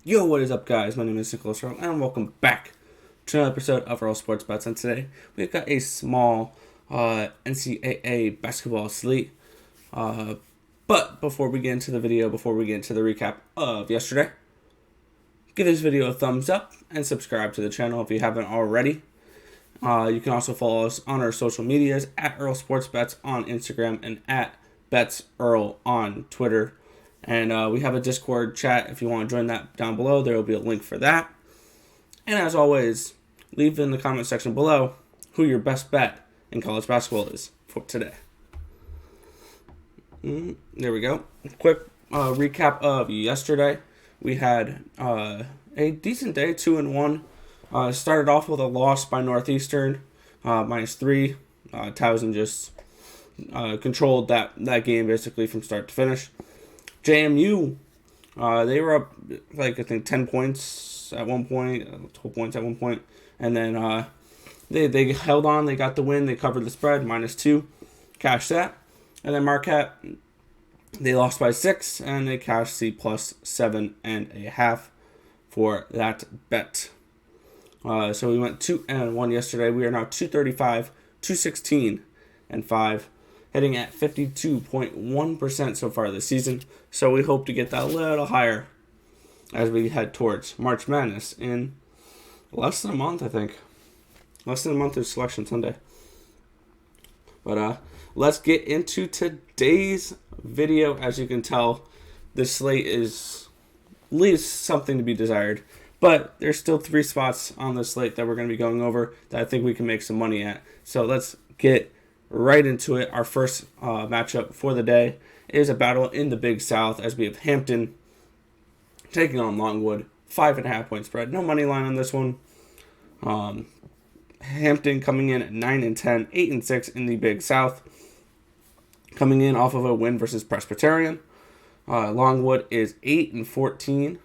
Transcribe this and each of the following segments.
Yo, what is up, guys? My name is Nicholas Earl, and welcome back to another episode of Earl Sports Bets. And today we've got a small NCAA basketball slate. But before we get into the video, before we get into the recap of yesterday, give this video a thumbs up and subscribe to the channel if you haven't already. You can also follow us on our social medias at Earl Sports Bets on Instagram and at Bets Earl on Twitter. And we have a Discord chat if you want to join that down below. There will be a link for that. And as always, leave in the comment section below who your best bet in college basketball is for today. There we go. Quick recap of yesterday. We had a decent day, 2-1. Started off with a loss by Northeastern, -3. Towson just controlled that game basically from start to finish. JMU, they were up, I think 10 points at one point, 12 points at one point, and then they held on, they got the win, they covered the spread, -2, cashed that, and then Marquette, they lost by 6, and they cashed the plus 7.5 for that bet. So we went 2-1 yesterday. We are now 235, 216, and 5. Hitting at 52.1% so far this season. So we hope to get that a little higher as we head towards March Madness in less than a month, I think. Less than a month is Selection Sunday. But let's get into today's video. As you can tell, this slate leaves something to be desired. But there's still 3 spots on the slate that we're going to be going over that I think we can make some money at. So let's get right into it. Our first matchup for the day is a battle in the Big South as we have Hampton taking on Longwood. 5.5 point spread. No money line on this one. Hampton coming in at 9-10, 8-6 in the Big South. Coming in off of a win versus Presbyterian. Longwood is 8-14,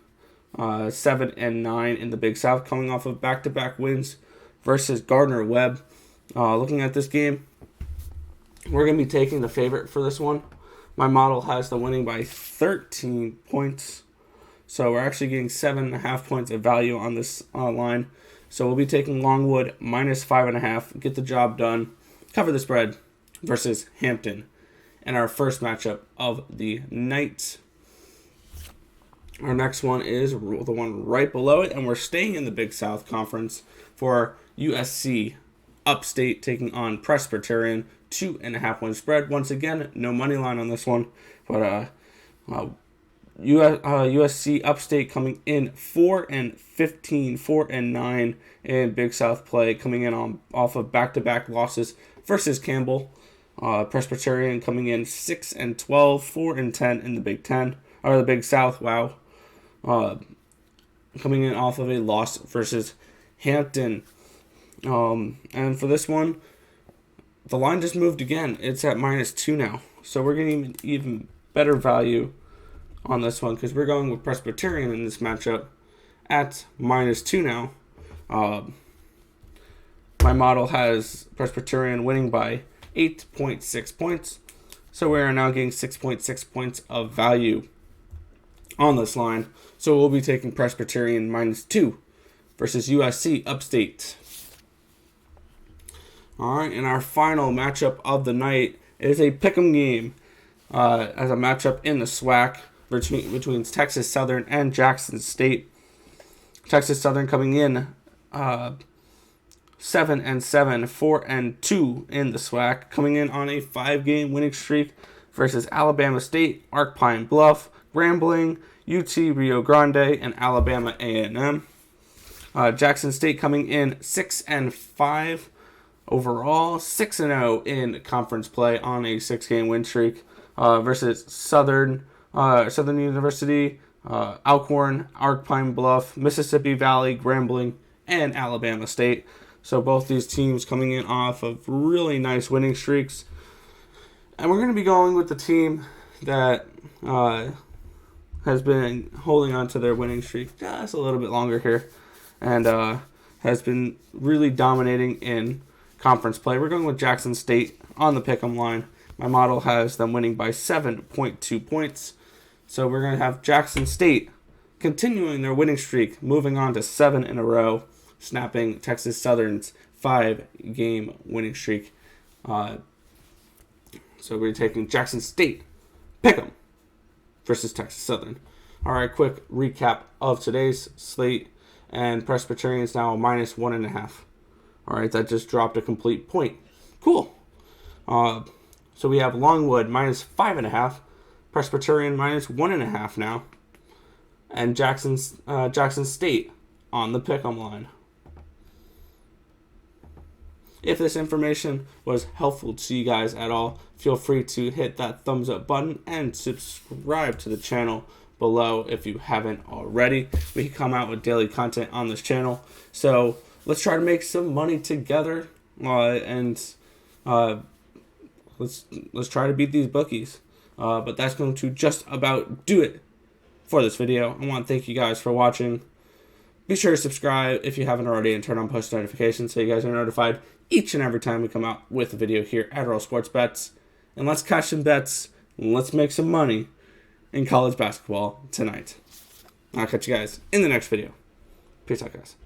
7-9 in the Big South, coming off of back-to-back wins versus Gardner-Webb. Looking at this game, we're going to be taking the favorite for this one. My model has them winning by 13 points. So we're actually getting 7.5 points of value on this line. So we'll be taking Longwood -5.5. Get the job done. Cover the spread versus Hampton. And our first matchup of the night. Our next one is the one right below it. And we're staying in the Big South Conference for USC Upstate taking on Presbyterian. 2.5 point spread. Once again, no money line on this one. But USC Upstate coming in 4-15, 4-9 in Big South play, coming in off of back-to-back losses versus Campbell. Presbyterian coming in 6-12, 4-10 in the Big Ten or the Big South. Wow, coming in off of a loss versus Hampton. And for this one, the line just moved again. It's at -2 now. So we're getting even better value on this one because we're going with Presbyterian in this matchup at -2 now. My model has Presbyterian winning by 8.6 points. So we are now getting 6.6 points of value on this line. So we'll be taking Presbyterian -2 versus USC Upstate. All right, and our final matchup of the night is a pick'em game as a matchup in the SWAC between Texas Southern and Jackson State. Texas Southern coming in 7-7, 4-2 in the SWAC, coming in on a 5-game winning streak versus Alabama State, Arc Pine Bluff, Grambling, UT Rio Grande, and Alabama A&M. Jackson State coming in 6-5. Overall, 6-0 in conference play on a 6-game win streak versus Southern University, Alcorn, Arc Pine Bluff, Mississippi Valley, Grambling, and Alabama State. So both these teams coming in off of really nice winning streaks. And we're going to be going with the team that has been holding on to their winning streak just a little bit longer here and has been really dominating in conference play. We're going with Jackson State on the pick'em line. My model has them winning by 7.2 points. So we're going to have Jackson State continuing their winning streak, moving on to 7 in a row, snapping Texas Southern's 5-game winning streak. So we're taking Jackson State, Pick'em, versus Texas Southern. All right, quick recap of today's slate. And Presbyterian's now a -1.5. All right, that just dropped a complete point. Cool. So we have Longwood -5.5, Presbyterian -1.5 now, and Jackson State on the pick'em line. If this information was helpful to you guys at all, feel free to hit that thumbs up button and subscribe to the channel below if you haven't already. We come out with daily content on this channel, so let's try to make some money together, and let's try to beat these bookies. But that's going to just about do it for this video. I want to thank you guys for watching. Be sure to subscribe if you haven't already and turn on post notifications so you guys are notified each and every time we come out with a video here at Earl Sports Bets. And let's cash some bets and let's make some money in college basketball tonight. I'll catch you guys in the next video. Peace out, guys.